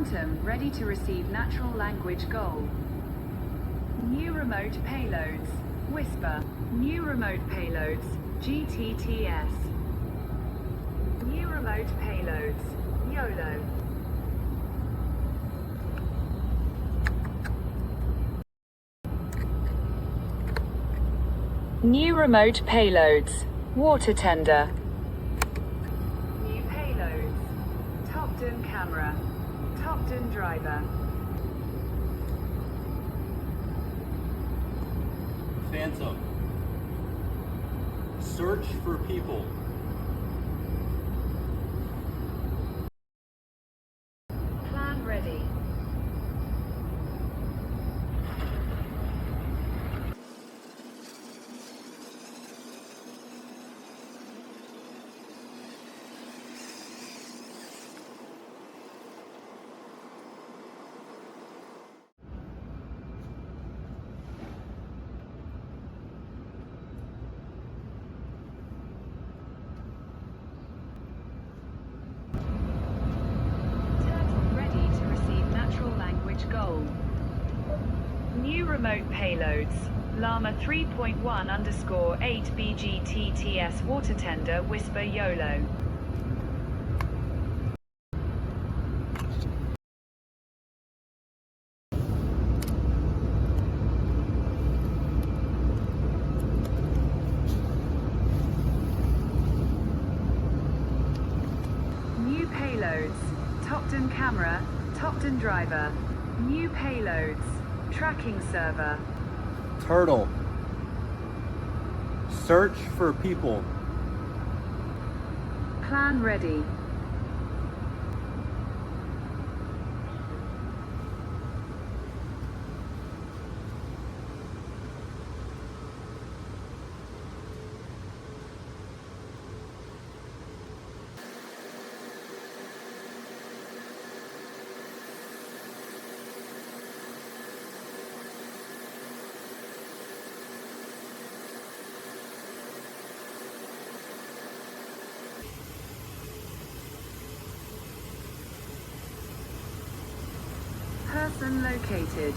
Phantom ready to receive natural language goal. New remote payloads. Whisper. New remote payloads. GTTS. New remote payloads. YOLO. New remote payloads. Water tender. New payloads. Top-down camera. Top-down driver. Phantom. Search for people. Plan ready. Goal. New remote payloads. Llama 3.1_8 BGTTS water tender Whisper YOLO. New payloads. Top-down camera, top-down driver. New payloads. Tracking server. Turtle. Search for people. Plan ready. Person located.